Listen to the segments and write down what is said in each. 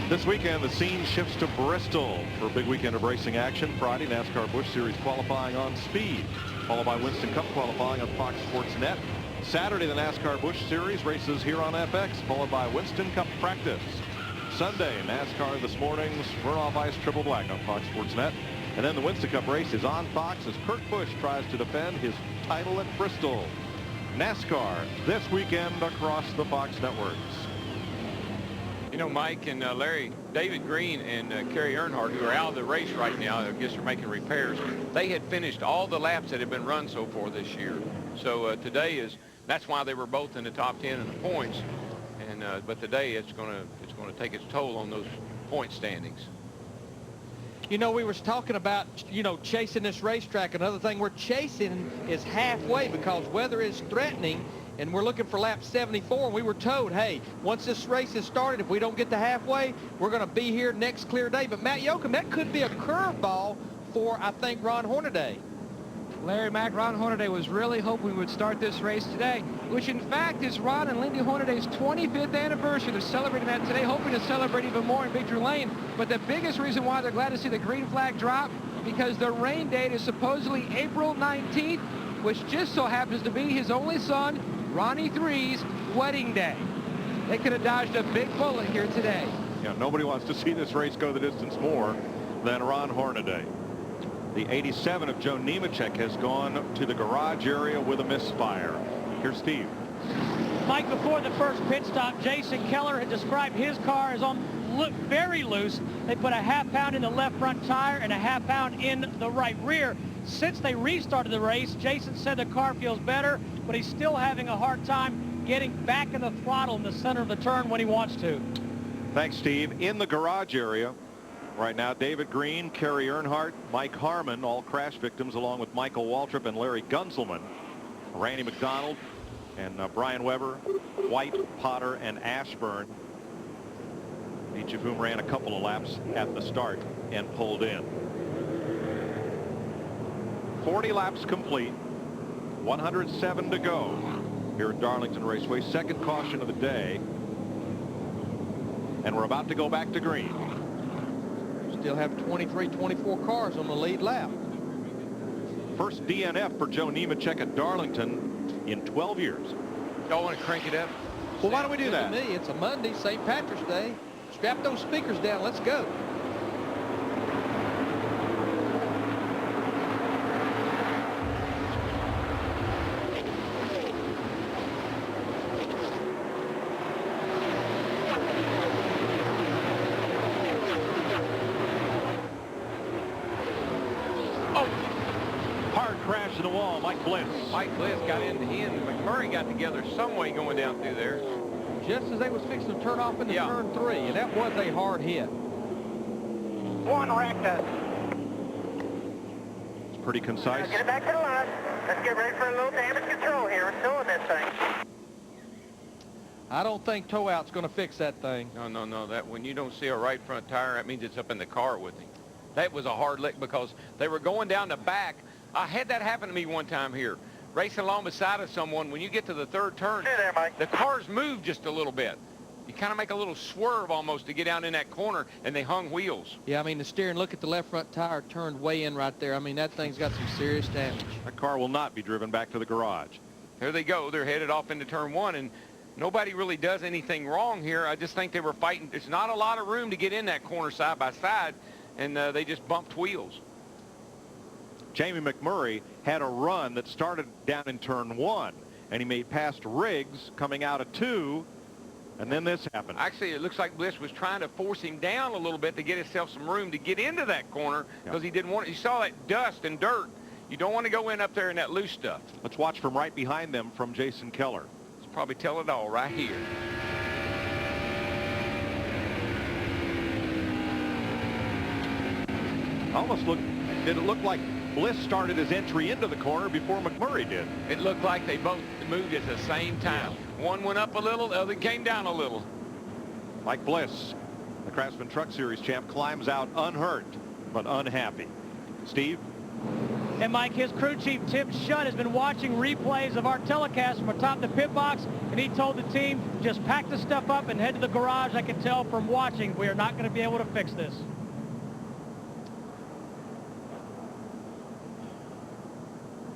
This weekend, the scene shifts to Bristol for a big weekend of racing action. Friday, NASCAR Busch Series qualifying on Speed, followed by Winston Cup qualifying on Fox Sports Net. Saturday, the NASCAR Busch Series races here on FX, followed by Winston Cup practice. Sunday, NASCAR this morning's Smirnoff Ice Triple Black on Fox Sports Net. And then the Winston Cup race is on Fox as Kurt Busch tries to defend his title at Bristol. NASCAR this weekend across the Fox networks. You know, Mike and Larry, David Green and Kerry Earnhardt, who are out of the race right now, I guess they're making repairs. They had finished all the laps that had been run so far this year. So today that's why they were both in the top 10 in the points. And but today it's going to take its toll on those point standings. You know, we were talking about, you know, chasing this racetrack. Another thing we're chasing is halfway because weather is threatening. And we're looking for lap 74, and we were told, hey, once this race is started, if we don't get to halfway, we're going to be here next clear day. But Matt Yoakum, that could be a curveball for, I think, Ron Hornaday. Larry Mack, Ron Hornaday was really hoping we would start this race today, which in fact is Ron and Lindy Hornaday's 25th anniversary. They're celebrating that today, hoping to celebrate even more in Victory Lane. But the biggest reason why they're glad to see the green flag drop, because the rain date is supposedly April 19th, which just so happens to be his only son, Ronnie III's wedding day. They could have dodged a big bullet here today. Yeah, nobody wants to see this race go the distance more than Ron Hornaday. The 87 of Joe Nemechek has gone to the garage area with a misfire. Here's Steve. Mike, before the first pit stop, Jason Keller had described his car as very loose. They put a half pound in the left front tire and a half pound in the right rear. Since they restarted the race, Jason said the car feels better, but he's still having a hard time getting back in the throttle in the center of the turn when he wants to. Thanks, Steve. In the garage area right now, David Green, Kerry Earnhardt, Mike Harmon, all crash victims, along with Michael Waltrip and Larry Gunzelman, Randy McDonald, and Brian Weber, White, Potter, and Ashburn, each of whom ran a couple of laps at the start and pulled in. 40 laps complete, 107 to go here at Darlington Raceway. Second caution of the day, and we're about to go back to green. Still have 23, 24 cars on the lead lap. First DNF for Joe Nemechek at Darlington in 12 years. Y'all want to crank it up? Well, why don't we do that? Me, it's a Monday, St. Patrick's Day. Strap those speakers down. Let's go. Crash in the wall. Mike Bliss got into he and McMurray got together some way going down through there. Just as they was fixing to turn off into turn 3, and that was a hard hit. One recta. It's pretty concise. Get it back to the line. Let's get ready for a little damage control here. We're still in this thing. I don't think tow out's going to fix that thing. No. That when you don't see a right front tire, that means it's up in the car with him. That was a hard lick because they were going down the back. I had that happen to me one time here, racing along beside of someone. When you get to the third turn, hey there, Mike. The cars move just a little bit. You kind of make a little swerve almost to get down in that corner, and they hung wheels. Yeah, I mean, the steering, look at the left front tire turned way in right there. I mean, that thing's got some serious damage. That car will not be driven back to the garage. Here they go. They're headed off into turn 1, and nobody really does anything wrong here. I just think they were fighting. There's not a lot of room to get in that corner side by side, and they just bumped wheels. Jamie McMurray had a run that started down in turn 1, and he made past Riggs coming out of 2, and then this happened. Actually, it looks like Bliss was trying to force him down a little bit to get himself some room to get into that corner because he didn't want it. You saw that dust and dirt. You don't want to go in up there in that loose stuff. Let's watch from right behind them from Jason Keller. Let's probably tell it all right here. Did it look like Bliss started his entry into the corner before McMurray did? It looked like they both moved at the same time. Yeah. One went up a little, the other came down a little. Mike Bliss, the Craftsman Truck Series champ, climbs out unhurt but unhappy. Steve? And Mike, his crew chief, Tim Shutt, has been watching replays of our telecast from atop the pit box, and he told the team, just pack the stuff up and head to the garage. I can tell from watching we are not going to be able to fix this.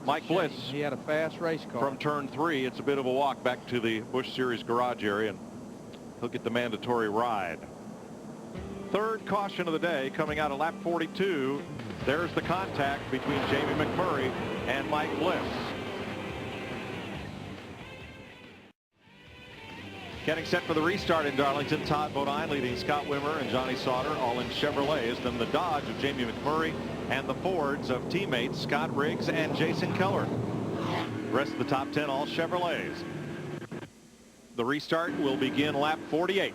Mike Bliss. He had a fast race car. From turn 3, it's a bit of a walk back to the Busch Series garage area, and he'll get the mandatory ride. Third caution of the day coming out of lap 42. There's the contact between Jamie McMurray and Mike Bliss. Getting set for the restart in Darlington. Todd Bodine leading Scott Wimmer and Johnny Sauter, all in Chevrolets. Then the Dodge of Jamie McMurray and the Fords of teammates Scott Riggs and Jason Keller. The rest of the top 10 all Chevrolets. The restart will begin lap 48.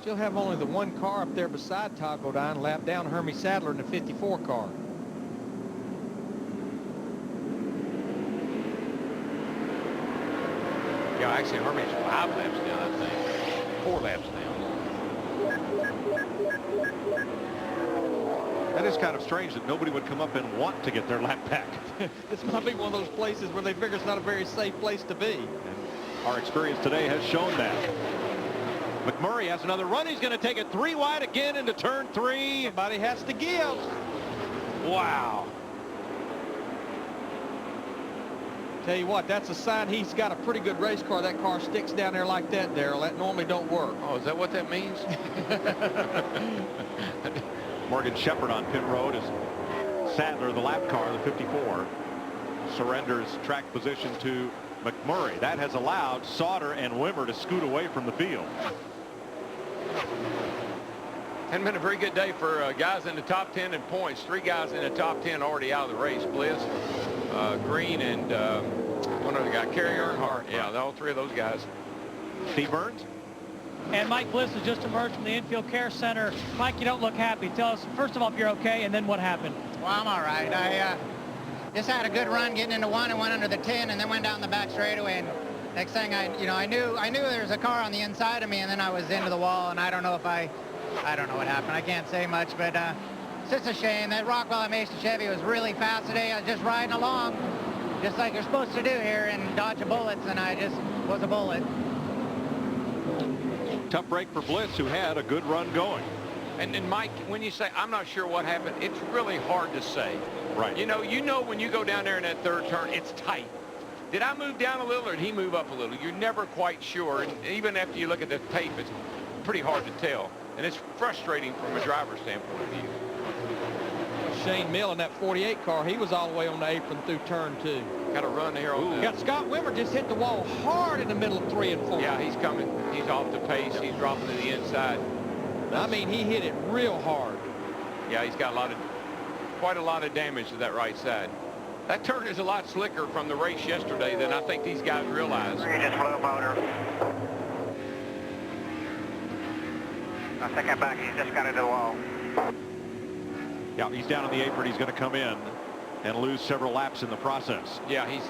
Still have only the one car up there beside Todd Bodine, lap down Hermie Sadler in the 54 car. Yeah, actually, Hermie's 5 laps down, I think. 4 laps down. That is kind of strange that nobody would come up and want to get their lap back. This might be one of those places where they figure it's not a very safe place to be. And our experience today has shown that. McMurray has another run. He's going to take it 3 wide again into turn 3. Somebody has to give. Wow. Tell you what, that's a sign he's got a pretty good race car. That car sticks down there like that, Darrell. That normally don't work. Oh, is that what that means? Morgan Shepherd on pit road is Sadler, the lap car, the 54, surrenders track position to McMurray. That has allowed Sauter and Wimmer to scoot away from the field. Hadn't been a very good day for guys in the top 10 in points. 3 guys in the top 10 already out of the race. Bliss, Green, and one other guy, Kerry Earnhardt. Yeah, all 3 of those guys. Steve Burns. And Mike Bliss has just emerged from the infield care center. Mike, you don't look happy. Tell us, first of all, if you're okay, and then what happened. Well, I'm all right. I just had a good run getting into 1 and went under the 10, and then went down the back straightaway. And next thing I knew there was a car on the inside of me, and then I was into the wall. And I don't know what happened. I can't say much, but it's just a shame. That Rockwell I Mesa Chevy was really fast today. I was just riding along, just like you're supposed to do here, and dodge bullets, and I just was a bullet. Tough break for Bliss, who had a good run going. And Mike, when you say, I'm not sure what happened, it's really hard to say. Right. You know when you go down there in that third turn, it's tight. Did I move down a little or did he move up a little? You're never quite sure. And even after you look at the tape, it's pretty hard to tell. And it's frustrating from a driver's standpoint of view. Shane Mill in that 48 car, he was all the way on the apron through turn 2. Got to run here on Got Scott Wimmer just hit the wall hard in the middle of 3 and 4. Yeah, he's coming. He's off the pace. He's dropping to the inside. I mean, he hit it real hard. Yeah, he's got quite a lot of damage to that right side. That turn is a lot slicker from the race yesterday than I think these guys realize. You just flew motor. I think I'm back. He's just got into the wall. Yeah, he's down on the apron. He's going to come in and lose several laps in the process. Yeah, he's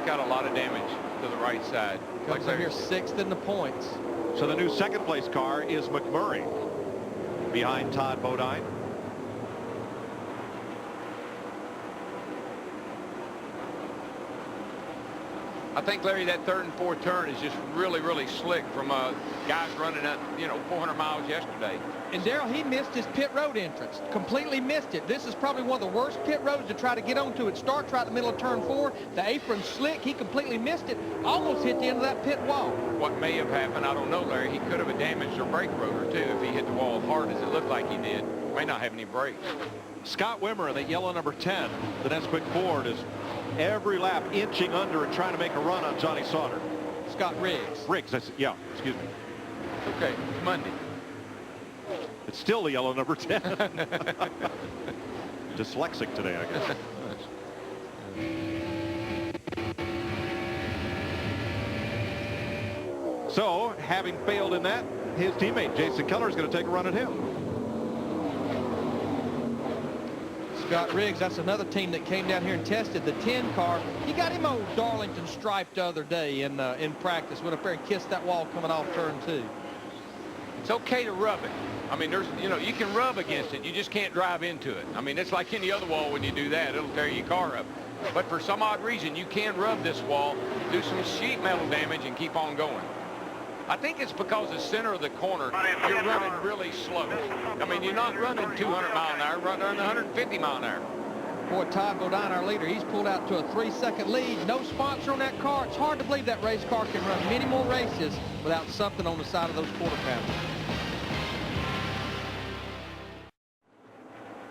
got a lot of damage to the right side. Comes in here 6th in the points. So the new second place car is McMurray behind Todd Bodine. I think, Larry, that third and fourth turn is just really, really slick from guys running at 400 miles yesterday. And Darrell, he missed his pit road entrance. Completely missed it. This is probably one of the worst pit roads to try to get onto. It starts right in the middle of turn 4. The apron's slick. He completely missed it. Almost hit the end of that pit wall. What may have happened, I don't know, Larry. He could have damaged a brake rotor, too, if he hit the wall hard as it looked like he did. May not have any brakes. Scott Wimmer in that yellow number 10, the Nesquik Ford, is every lap inching under and trying to make a run on Johnny Sauter. Scott Riggs. Riggs, yeah, excuse me. Okay, it's Monday. It's still the yellow number 10. Dyslexic today, I guess. So, having failed in that, his teammate Jason Keller is going to take a run at him. Scott Riggs, that's another team that came down here and tested the 10 car. He got him old Darlington stripe the other day in practice. Went up there and kissed that wall coming off turn 2. It's okay to rub it. I mean, there's, you know, you can rub against it. You just can't drive into it. I mean, it's like any other wall. When you do that, it'll tear your car up. But for some odd reason, you can rub this wall, do some sheet metal damage, and keep on going. I think it's because the center of the corner, you're running really slow. I mean, you're not running 200 mile an hour, you're running 150 mile an hour. Boy, Todd Bodine, our leader, he's pulled out to a 3-second lead. No sponsor on that car. It's hard to believe that race car can run many more races without something on the side of those quarter pounders.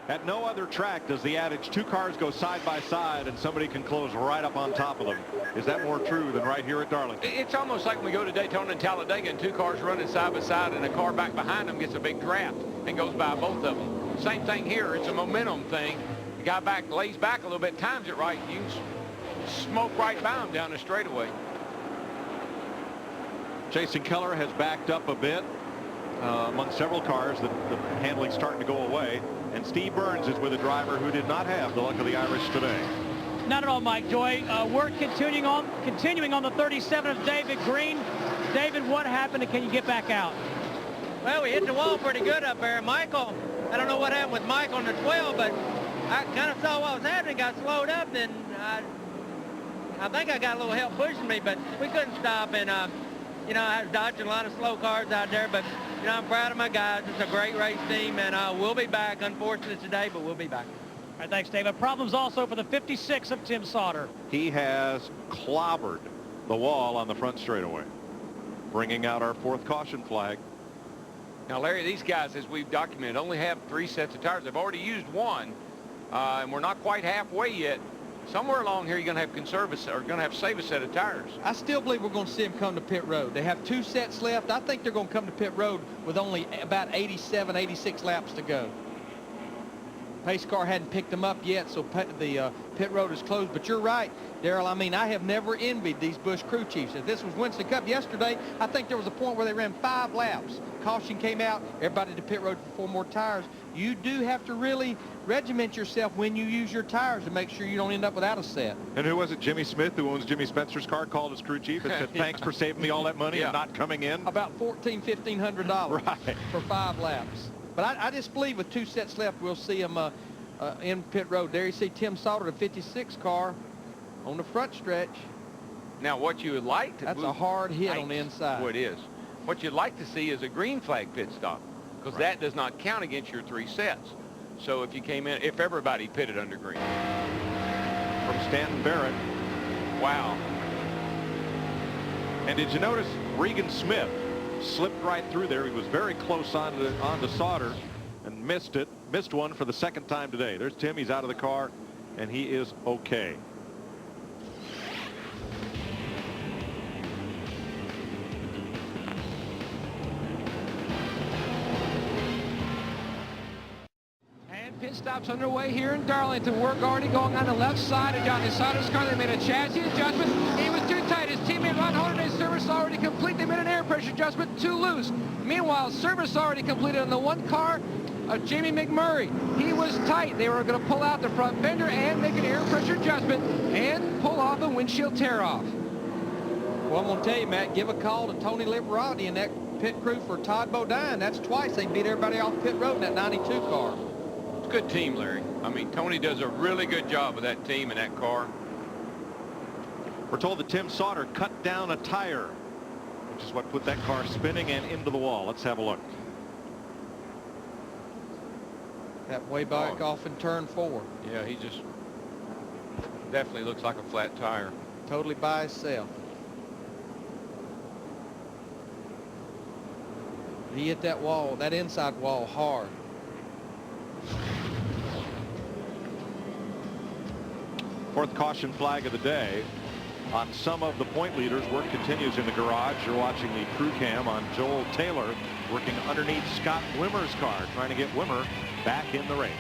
At no other track does the adage 2 cars go side by side and somebody can close right up on top of them. Is that more true than right here at Darlington? It's almost like when we go to Daytona and Talladega and 2 cars running side by side and a car back behind them gets a big draft and goes by both of them. Same thing here. It's a momentum thing. The guy back lays back a little bit, times it right, you smoke right by him down the straightaway. Jason Keller has backed up a bit among several cars. The handling's starting to go away. And Steve Burns is with a driver who did not have the luck of the Irish today. Not at all, Mike Joy. We're continuing on the 37 of David Green. David, what happened and can you get back out? Well, we hit the wall pretty good up there. Michael, I don't know what happened with Mike on the 12, but I kind of saw what was happening, got slowed up, and I think I got a little help pushing me, but we couldn't stop. And, you know, I was dodging a lot of slow cars out there, but, you know, I'm proud of my guys. It's a great race team, and we'll be back. Unfortunate today, but we'll be back. All right, thanks, David. Problems also for the 56 of Tim Sauter. He has clobbered the wall on the front straightaway, bringing out our 4th caution flag. Now, Larry, these guys, as we've documented, only have 3 sets of tires. They've already used 1, and we're not quite halfway yet. Somewhere along here, you're going to have save a set of tires. I still believe we're going to see them come to pit road. They have 2 sets left. I think they're going to come to pit road with only about 87, 86 laps to go. Pace car hadn't picked them up yet, so the pit road is closed. But you're right, Darrell. I mean, I have never envied these Busch crew chiefs. If this was Winston Cup yesterday, I think there was a point where they ran 5 laps. Caution came out, everybody to pit road for 4 more tires. You do have to really regiment yourself when you use your tires to make sure you don't end up without a set. And who was it? Jimmy Smith, who owns Jimmy Spencer's car, called his crew chief and said, thanks for saving me all that money and not coming in. About $1,500 right. for 5 laps. But I just believe with 2 sets left, we'll see them in pit road. There you see Tim Sauter, the 56 car, on the front stretch. Now, what you would like to... That's a hard hit on the inside. Oh, it is. What you'd like to see is a green flag pit stop, because that does not count against your 3 sets. So if you came in, if everybody pitted under green. From Stanton Barrett. Wow. And did you notice Regan Smith slipped right through there? He was very close onto Sauter and missed it. Missed one for the 2nd time today. There's Tim. He's out of the car, and he is okay. Pit stops underway here in Darlington. Work already going on the left side of Johnny Sauter's car. They made a chassis adjustment. He was too tight. His teammate Ron Hornaday's service already complete. They made an air pressure adjustment, too loose. Meanwhile, service already completed on the 1 car of Jamie McMurray. He was tight. They were going to pull out the front fender and make an air pressure adjustment and pull off a windshield tear-off. Well, I'm going to tell you, Matt, give a call to Tony Liberati and that pit crew for Todd Bodine. That's twice they beat everybody off pit road in that 92 car. Good team, Larry. I mean, Tony does a really good job with that team and that car. We're told that Tim Sauter cut down a tire, which is what put that car spinning and into the wall. Let's have a look. That way back off in turn 4. Yeah, he just definitely looks like a flat tire. Totally by himself. He hit that wall, that inside wall, hard. Fourth caution flag of the day on some of the point leaders. Work continues in the garage. You're watching the crew cam on Joel Taylor working underneath Scott Wimmer's car, trying to get Wimmer back in the race.